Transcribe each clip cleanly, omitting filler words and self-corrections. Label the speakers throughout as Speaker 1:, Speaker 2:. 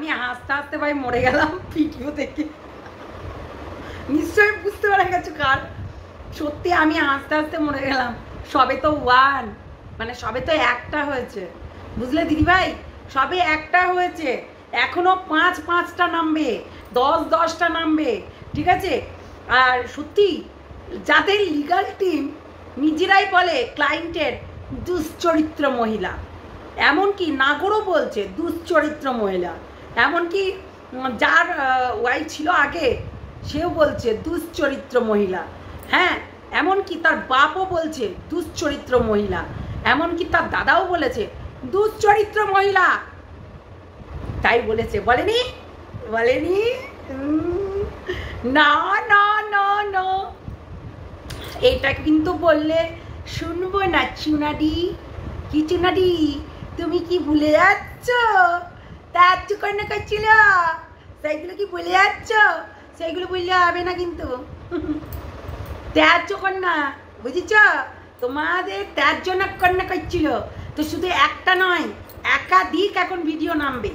Speaker 1: আমি হাসতে হাসতে ভাই মরে গেলাম ভিডিও দেখে। নিশ্চয়ই বুঝতে পারা গেছো কার। সত্যি আমি হাসতে হাসতে মরে গেলাম। সবে তো ওয়ান, মানে সবে তো একটা হয়েছে, বুঝলে দিদিভাই, সবে একটা হয়েছে, এখনো 5-5টা নামবে, 10-10টা নামবে, ঠিক আছে। আর সত্যি যাদের লিগাল টিম নিজেরাই বলে ক্লায়েন্টের দুশ্চরিত্র মহিলা, এমনকি নাগরও বলছে দুশ্চরিত্র মহিলা, এমনকি যার ওয়াইফ ছিল আগে সেও বলছে দুশ্চরিত্র মহিলা, হ্যাঁ, এমনকি তার বাপও বলছে দুশ্চরিত্র মহিলা, এমনকি তার দাদাও বলেছে দুশ্চরিত্র মহিলা। তাই বলেছে, বলেনি? বলেনি? না না না না, এটা কিন্তু বললে শুনবো না চুনাডি। কি চুনাডি, তুমি কি ভুলে যাচ্ছ? তার কন্যা করছিল, সেইগুলো কি ভুলে যাচ্ছ? সেইগুলো বললে হবে না কিন্তু। ত্যায্য কন্যা, বুঝেছ? তোমাদের ত্যায্য না কন্যা করছিল তো, শুধু একটা নয় একাধিক এখন ভিডিও নামবে।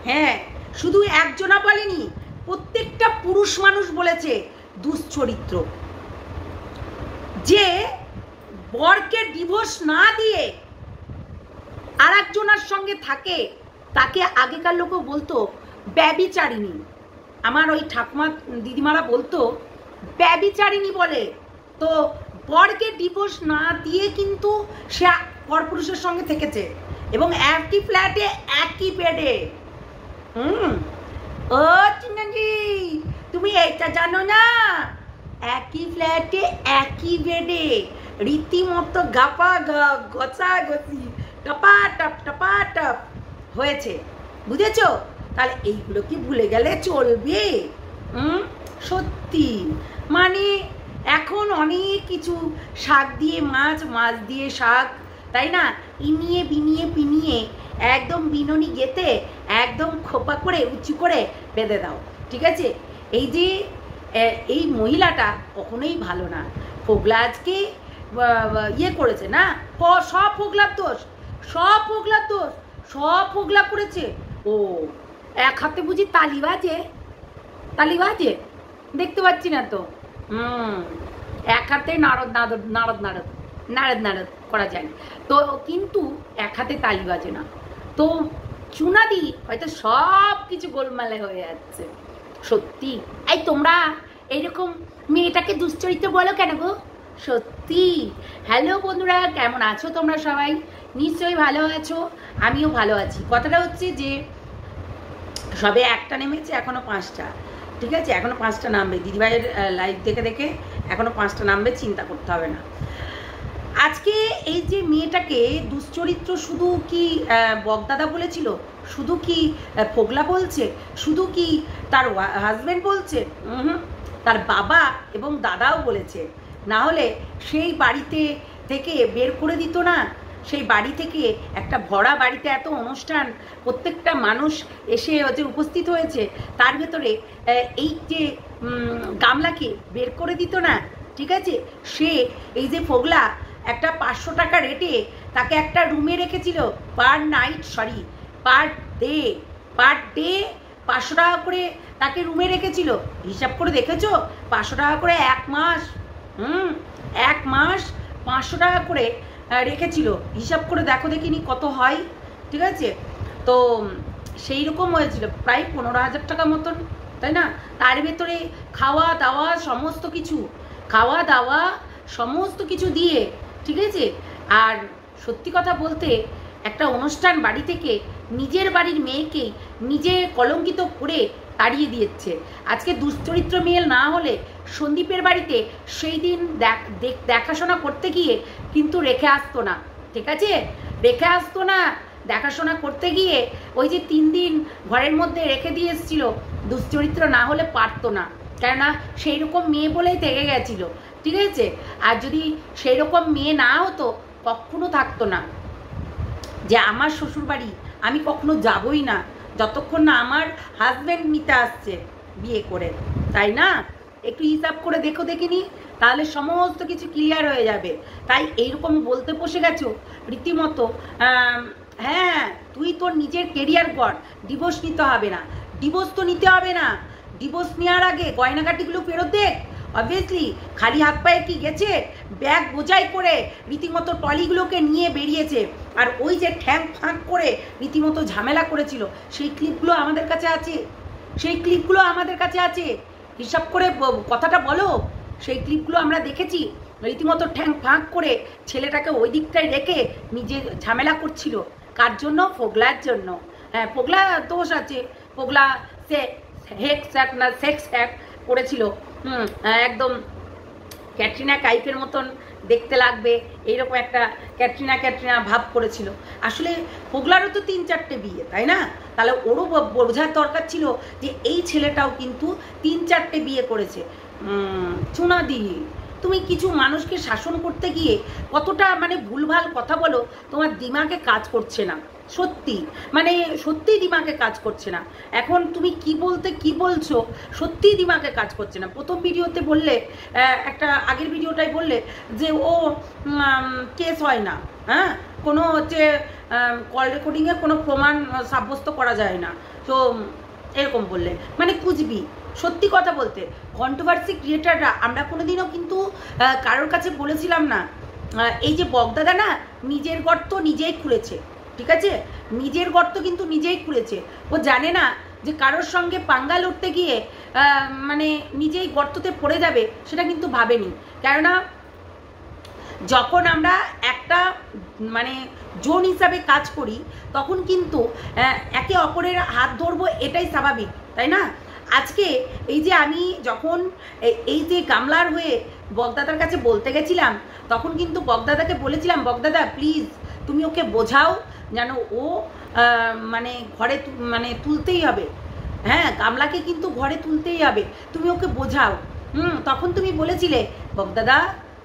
Speaker 1: হ্যাঁ, শুধু একজনা বলেনি, প্রত্যেকটা পুরুষ মানুষ বলেছে দুশ্চরিত্র। যে বরকে ডিভোর্স না দিয়ে আর একজনের সঙ্গে থাকে তাকে আগেকার লোকও বলতো ব্যভিচারিণী। আমার ওই ঠাকুমা দিদিমারা বলতো ব্যভিচারিণী বলে। তো বরকে ডিভোর্স না দিয়ে কিন্তু সে পরপুরুষের সঙ্গে থেকেছে, এবং একই ফ্ল্যাটে একই বেডে। ও চিনাজি, তুমি এটা জানো না? একই ফ্ল্যাটে একই বেডে রীতিমতো গাপা গছা গছি টপা টপ হয়েছে, বুঝেছো? তাহলে এইগুলো কি ভুলে গেলে চলবে? সত্যি মানে এখন অনেক কিছু, শাক দিয়ে মাছ, মাছ দিয়ে শাক, তাই না? ইনিয়ে বিনিয়ে পিনিয়ে একদম বিনুনি গেতে একদম খোপা করে উঁচু করে বেঁধে দাও, ঠিক আছে? এই যে এই মহিলাটা কখনোই ভালো না। ফোগলা আজকে ইয়ে করেছে না, সব ফোগলার দোষ, সব ফোগলার দোষ, সব ফোগলা করেছে। ও এক হাতে বুঝি তালি বাজে, তালি বাজে দেখতে পাচ্ছি না তো। এক হাতে নারদ নারদ নারদ নারদ নারদ নারদ করা যায়, তো কিন্তু এক হাতে তালি বাজে না। তো চুনাদি হয়তো সব কিছু গোলমালে হয়ে যাচ্ছে। সত্যি এই তোমরা এইরকম মেয়েটাকে দুশ্চরিত্র বলো কেন গো? সত্যি। হ্যালো বন্ধুরা, কেমন আছো তোমরা সবাই? নিশ্চয়ই ভালো আছো, আমিও ভালো আছি। কথাটা হচ্ছে যে সবে একটা নেমেছে, এখনো 5টা, ঠিক আছে? এখনো 5টা নামবে। দিদিভাইয়ের লাইভ দেখে দেখে এখনো 5টা নামবে, চিন্তা করতে হবে না। আজকে এই যে মেয়েটাকে দুশ্চরিত্র শুধু কি বগদাদা বলেছিল? শুধু কি ফোগলা বলছে? শুধু কি তার হাজব্যান্ড বলছে? তার বাবা এবং দাদাও বলেছে। না হলে সেই বাড়িতে থেকে বের করে দিত না। সেই বাড়ি থেকে, একটা ভরা বাড়িতে এত অনুষ্ঠান, প্রত্যেকটা মানুষ এসে যে উপস্থিত হয়েছে, তার ভেতরে এই যে গামলাকে বের করে দিত না, ঠিক আছে? সে এই যে ফোগলা একটা 500 টাকা রেটে তাকে একটা রুমে রেখেছিল, পার ডে 500 টাকা করে তাকে রুমে রেখেছিল। হিসাব করে দেখেছো? 500 টাকা করে 1 মাস, 1 মাস 500 টাকা করে রেখেছিল। হিসাব করে দেখো দেখিনি কত হয়, ঠিক আছে? তো সেই রকম হয়েছিল, প্রায় 15,000 টাকা মতন, তাই না? তার ভেতরে খাওয়া দাওয়া সমস্ত কিছু দিয়ে, ঠিক আছে? আর সত্যি কথা বলতে, একটা অনুষ্ঠান বাড়ি থেকে নিজের বাড়ির মেয়েকে নিজে কলঙ্কিত করে তাড়িয়ে দিয়েছে। আজকে দুশ্চরিত্র মেয়ে না হলে সন্দীপের বাড়িতে সেই দিন দেখাশোনা করতে গিয়ে কিন্তু রেখে আসতো না, ঠিক আছে? রেখে আসতো না, দেখাশোনা করতে গিয়ে ওই যে 3 দিন ঘরের মধ্যে রেখে দিয়ে এসেছিল, দুশ্চরিত্র না হলে পারতো না, কেননা সেই রকম মেয়ে বলেই থেকে গেছিল, ঠিক আছে? আর যদি সেই রকম মেয়ে না হতো কখনো থাকতো না। যে আমার শ্বশুর বাড়ি আমি কখনো যাবই না যতক্ষণ না আমার হাজব্যান্ড নিতে আসছে বিয়ে করে, তাই না? একটু হিসাব করে দেখো দেখিনি, তাহলে সমস্ত কিছু ক্লিয়ার হয়ে যাবে। তাই এইরকম বলতে বসে গেছো রীতিমতো হ্যাঁ, তুই তোর নিজের কেরিয়ার কর, ডিভোর্স নিতে হবে না, ডিভোর্স তো নিতে হবে না। ডিভোর্স নেওয়ার আগে গয়নাগাটিগুলো ফেরত দেখ। অবভিয়াসলি খালি হাত পায়ে কি গেছে, ব্যাগ বোঝাই করে রীতিমতো টলিগুলোকে নিয়ে বেরিয়েছে। আর ওই যে ঠ্যাং ফাঁক করে রীতিমতো ঝামেলা করেছিল, সেই ক্লিপগুলো আমাদের কাছে আছে, সেই ক্লিপগুলো আমাদের কাছে আছে। হিসাব করে কথাটা বলো, সেই ক্লিপগুলো আমরা দেখেছি। রীতিমতো ঠ্যাং ফাঁক করে ছেলেটাকে ওই দিকটায় রেখে নিজে ঝামেলা করছিল। কার জন্য? ফোগলার জন্য। হ্যাঁ, ফোগলা দোষ আছে, ফোগলা সে সেক্স অ্যাক্ট করেছিল। একদম ক্যাটরিনা কাইফের মতন দেখতে লাগবে এইরকম একটা ক্যাটরিনা ভাব করেছিল। আসলে ফোগলারও তো 3-4টে বিয়ে, তাই না? তাহলে ওরও বোঝার দরকার ছিল যে এই ছেলেটাও কিন্তু 3-4টে বিয়ে করেছে। চুনাদি, তুমি কিছু মানুষকে শাসন করতে গিয়ে কতটা মানে ভুলভাল কথা বলো, তোমার দিমাগে কাজ করছে না। সত্যি মানে সত্যিই দিমাগে কাজ করছে না। এখন তুমি কি বলছো সত্যিই দিমাগে কাজ করছে না। প্রথম ভিডিওতে বললে, একটা আগের ভিডিওটাই বললে যে ও কেস হয় না, হ্যাঁ, কোনো হচ্ছে কল রেকর্ডিংয়ে কোনো প্রমাণ সাব্যস্ত করা যায় না, তো এরকম বললে মানে কুচবি। সত্যি কথা বলতে কন্ট্রোভার্সি ক্রিয়েটাররা আমরা কোনোদিনও কিন্তু কারোর কাছে বলেছিলাম না এই যে বগদাদা না নিজের গর্ত নিজেই খুঁড়েছে, ঠিক আছে? নিজের গর্ত কিন্তু নিজেই খুঁড়েছে। ও জানে না যে কারোর সঙ্গে পাঙ্গা লড়তে গিয়ে মানে নিজেই গর্ততে পড়ে যাবে, সেটা কিন্তু ভাবেনি। কেননা যখন আমরা একটা মানে জোন হিসাবে কাজ করি তখন কিন্তু একে অপরের হাত ধরবো, এটাই স্বাভাবিক, তাই না? আজকে এই যে আমি যখন এই যে গামলার হয়ে বগদাদার কাছে বলতে গেছিলাম, তখন কিন্তু বগদাদাকে বলেছিলাম, বগদাদা প্লিজ তুমি ওকে বোঝাও যেন ও মানে ঘরে মানে তুলতেই হবে। হ্যাঁ, গামলাকে কিন্তু ঘরে তুলতেই হবে, তুমি ওকে বোঝাও। তখন তুমি বলেছিলে বগদাদা,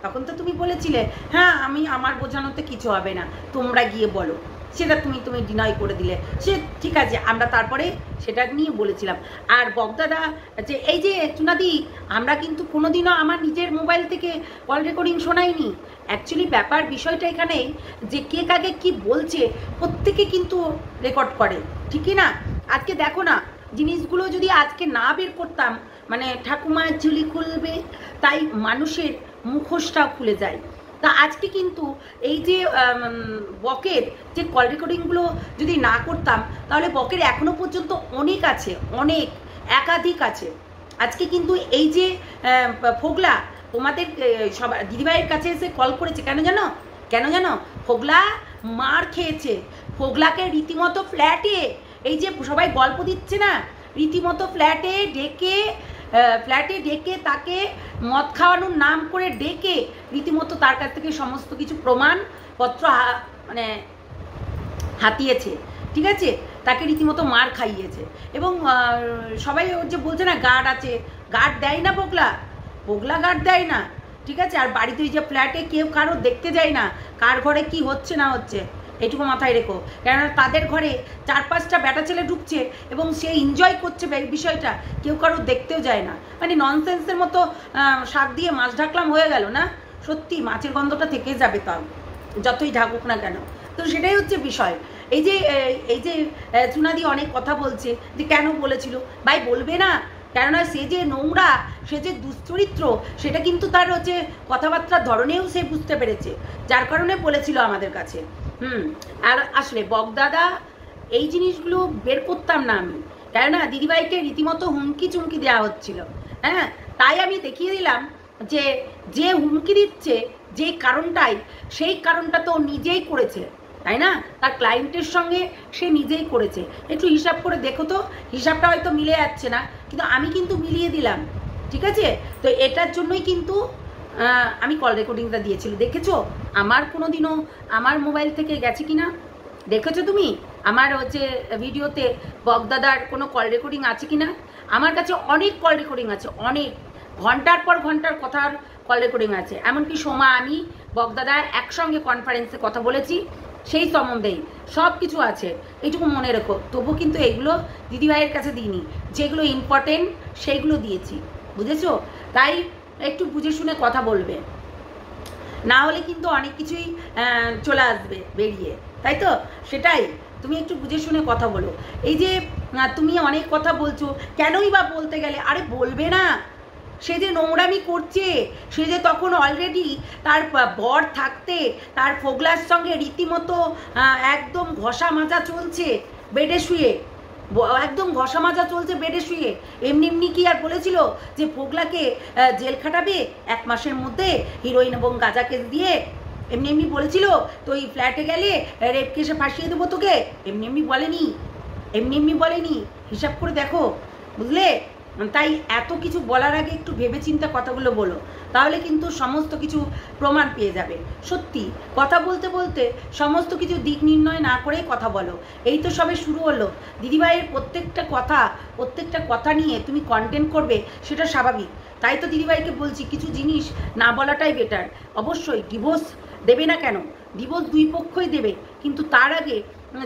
Speaker 1: তখন তো তুমি বলেছিলে হ্যাঁ আমার বোঝানোতে কিছু হবে না, তোমরা গিয়ে বলো। সেটা তুমি ডিনাই করে দিলে, সে ঠিক আছে, আমরা তারপরে সেটা নিয়ে বলেছিলাম। আর বগদাদা যে এই যে চুনাদি, আমরা কিন্তু কোনোদিনও আমার নিজের মোবাইল থেকে কল রেকর্ডিং শোনাইনি। অ্যাকচুয়ালি বিষয়টা এখানেই যে কে কাকে কি বলছে প্রত্যেকে কিন্তু রেকর্ড করে, ঠিকই না? আজকে দেখো না, জিনিসগুলো যদি আজকে না বের করতাম, মানে ঠাকুমার ঝুলি খুলবে তাই মানুষের মুখোশটাও খুলে যায়। তা আজকে কিন্তু এই যে বকের যে কল রেকর্ডিংগুলো যদি না করতাম, তাহলে বকের এখনো পর্যন্ত অনেক আছে, অনেক একাধিক আছে। আজকে কিন্তু এই যে ফোগলা তোমাদের সব দিদিভাইয়ের কাছে এসে কল করেছে, কেন জানো? ফোগলা মার খেয়েছে। ফোগলাকে রীতিমতো ফ্ল্যাটে, এই যে সবাই গল্প দিচ্ছে না, রীতিমতো ফ্ল্যাটে ডেকে তাকে মদ খাওয়ানোর নাম করে ডেকে রীতিমতো তার কাছ থেকে সমস্ত কিছু প্রমাণপত্র মানে হাতিয়েছে, ঠিক আছে? তাকে রীতিমতো মার খাইয়েছে। এবং সবাই যে বলছে না গার্ড আছে, গার্ড দেয় না পোগলা গার্ড দেয় না, ঠিক আছে? আর বাড়িতে যে ফ্ল্যাটে কেউ কারো দেখতে যায় না কার ঘরে কি হচ্ছে না হচ্ছে, এইটুকু মাথায় রেখো। কেননা তাদের ঘরে 4-5টা বেটা ছেলে ঢুকছে এবং সে এনজয় করছে বিষয়টা, কেউ কারো দেখতেও যায় না। মানে ননসেন্সের মতো শাক দিয়ে মাছ ঢাকলাম হয়ে গেল না? সত্যি মাছের গন্ধটা থেকে যাবে, তাও যতই ঢাকুক না কেন। তো সেটাই হচ্ছে বিষয়। এই যে চুনাদি অনেক কথা বলছে যে কেন বলেছিল, ভাই বলবে না, কেননা সে যে নোংরা, সে যে দুশ্চরিত্র, সেটা কিন্তু তার হচ্ছে কথাবার্তার ধরনেও সে বুঝতে পেরেছে, যার কারণে বলেছিল আমাদের কাছে। আর আসলে বগদাদা এই জিনিসগুলো বের করতাম না আমি, কেননা দিদিভাইকে রীতিমতো হুমকি চুমকি দেওয়া হচ্ছিল। হ্যাঁ, তাই আমি দেখিয়ে দিলাম যে হুমকি দিচ্ছে যে কারণটাই, সেই কারণটা তো নিজেই করেছে, তাই না? তার ক্লায়েন্টের সঙ্গে সে নিজেই করেছে। একটু হিসাব করে দেখো তো, হিসাবটা হয়তো মিলে যাচ্ছে না, কিন্তু আমি কিন্তু মিলিয়ে দিলাম, ঠিক আছে? তো এটার জন্যই কিন্তু আমি কল রেকর্ডিংটা দিয়েছিল। দেখেছো আমার কোনোদিনও আমার মোবাইল থেকে গেছে কিনা? দেখেছো তুমি আমার হচ্ছে ভিডিওতে বগদাদার কোনো কল রেকর্ডিং আছে কিনা? আমার কাছে অনেক কল রেকর্ডিং আছে, অনেক ঘন্টার পর ঘন্টার কথার কল রেকর্ডিং আছে। এমনকি সোমা আমি বগদাদা একসঙ্গে কনফারেন্সে কথা বলেছি, সেই সম্বন্ধেই সব কিছু আছে, এইটুকু মনে রেখো। তবু কিন্তু এগুলো দিদিভাইয়ের কাছে দিইনি, যেগুলো ইম্পর্টেন্ট সেইগুলো দিয়েছি, বুঝেছো? তাই একটু বুঝে শুনে কথা বলবে, না হলে কিন্তু অনেক কিছুই চলে আসবে বেরিয়ে। তাই তো? সেটাই, তুমি একটু বুঝে শুনে কথা বলো। এই যে তুমি অনেক কথা বলছো, কেনই বা বলতে গেলে? আরে বলবে না, সে যে নোংরামি করছে, সে যে তখন অলরেডি তার বর থাকতে তার ফোগলার সঙ্গে রীতিমতো একদম ঘষা মাজা চলছে বেডে শুয়ে, একদম ঘষা মাজা চলছে বেডে শুয়ে। এমনি এমনি কি আর বলেছিল যে ফোগলাকে জেল খাটাবে 1 মাসের মধ্যে হিরোইন এবং গাঁজা কেস দিয়ে? এমনি এমনি বলেছিল তো এই ফ্ল্যাটে গেলে রেপ কেসে ফাঁসিয়ে দেবো তোকে? এমনি এমনি বলেনি, এমনি এমনি বলেনি, হিসাব করে দেখো, বুঝলে? তাই এত কিছু বলার আগে একটু ভেবেচিন্তে কথাগুলো বলো, তাহলে কিন্তু সমস্ত কিছু প্রমাণ পেয়ে যাবে। সত্যি কথা বলতে বলতে সমস্ত কিছু দিক নির্ণয় না করেই কথা বলো। এই তো সবে শুরু হলো, দিদিভাইয়ের প্রত্যেকটা কথা নিয়ে তুমি কন্টেন্ট করবে, সেটা স্বাভাবিক। তাই তো দিদিভাইকে বলছি কিছু জিনিস না বলাটাই বেটার। অবশ্যই ডিভোর্স দেবে না কেন, ডিভোর্স 2 পক্ষই দেবে, কিন্তু তার আগে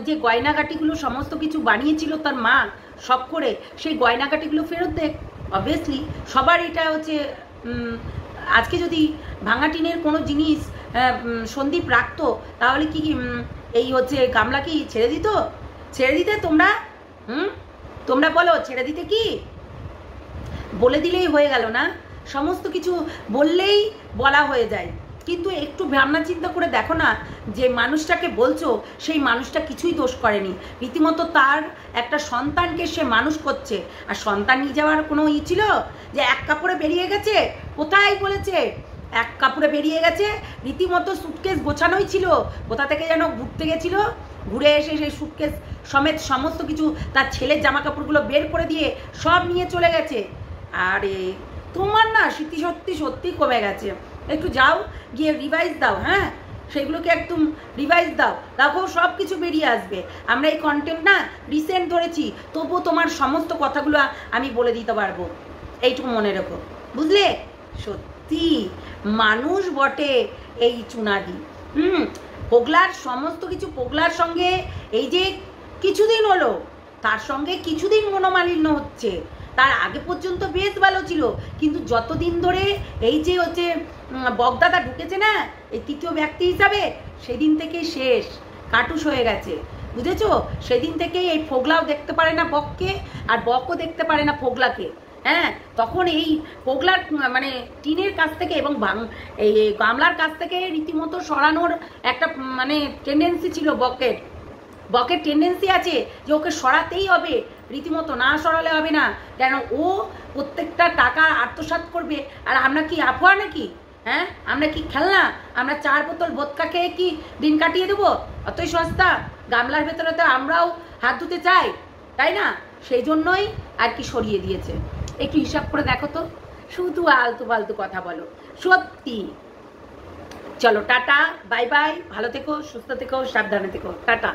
Speaker 1: যে গয়নাগাটিগুলো সমস্ত কিছু বানিয়েছিল তার মা শখ করে, সেই গয়নাগাটিগুলো ফেরত দেখ। অবভিয়াসলি সবার এটা হচ্ছে, আজকে যদি ভাঙা টিনের কোনো জিনিস সন্দীপ রাখতো, তাহলে কি এই হচ্ছে গামলা কি ছেড়ে দিত? ছেড়ে দিতে তোমরা? তোমরা বলো, ছেড়ে দিতে? কি বলে দিলেই হয়ে গেল না? সমস্ত কিছু বললেই বলা হয়ে যায়, কিন্তু একটু ভাবনা চিন্তা করে দেখো না, যে মানুষটাকে বলছো সেই মানুষটা কিছুই দোষ করেনি, রীতিমতো তার একটা সন্তানকে সে মানুষ করছে। আর সন্তান নিয়ে যাওয়ার কোনো ছিল যে 1 কাপড়ে বেরিয়ে গেছে? কোথায় বলেছে 1 কাপড়ে বেরিয়ে গেছে? রীতিমতো সুটকেস গোছানোই ছিল, কোথা থেকে যেন ঘুরতে গেছিল, ঘুরে এসে সেই সুটকেস সমেত সমস্ত কিছু তার ছেলের জামা কাপড়গুলো বের করে দিয়ে সব নিয়ে চলে গেছে। আরে তোমার না স্মৃতি সত্যি কমে গেছে, একটু যাও গিয়ে রিভাইজ দাও, হ্যাঁ সেগুলোকে একদম রিভাইজ দাও, দেখো সব কিছু বেরিয়ে আসবে। আমরা এই কন্টেন্ট না রিসেন্ট ধরেছি, তবুও তোমার সমস্ত কথাগুলো আমি বলে দিতে পারবো, এইটুকু মনে রেখো, বুঝলে? সত্যি মানুষ বটে এই চুনাদি। পোগলার সমস্ত কিছু, পোগলার সঙ্গে এই যে কিছুদিন হলো, তার সঙ্গে কিছুদিন মনোমালিন্য হচ্ছে, তার আগে পর্যন্ত বেশ ভালো ছিল, কিন্তু যতদিন ধরে এই যে হচ্ছে বগদাদা ঢুকেছে না এই 3য় ব্যক্তি হিসাবে, সেদিন থেকেই শেষ, কাটুস হয়ে গেছে, বুঝেছো? সেদিন থেকেই এই ফোগলাও দেখতে পারে না বককে, আর বকও দেখতে পারে না ফোগলাকে। হ্যাঁ, তখন এই পোগলার মানে টিনের কাছ থেকে এবং এই গামলার কাছ থেকে রীতিমতো সরানোর একটা মানে টেন্ডেন্সি ছিল বকের টেন্ডেন্সি আছে যে ওকে সরাতেই হবে, রীতিমতো না সরালে হবে না। কেন ও প্রত্যেকটা টাকা আত্মসাৎ করবে, আর আমরা কি আফোয়া নাকি? হ্যাঁ, আমরা কি খেলনা? আমরা 4 বোতল ভোদকা খেয়ে কি দিন কাটিয়ে দেবো? অতই সস্তা? গামলার ভেতরে তো আমরাও হাত ধুতে চাই, তাই না? সেই জন্যই আর কি সরিয়ে দিয়েছে। একটু হিসাব করে দেখো তো, শুধু আলতু ফালতু কথা বলো সত্যি। চলো টাটা, বাই বাই, ভালো থেকো, সুস্থ থেকো, সাবধানে থেকো, টাটা।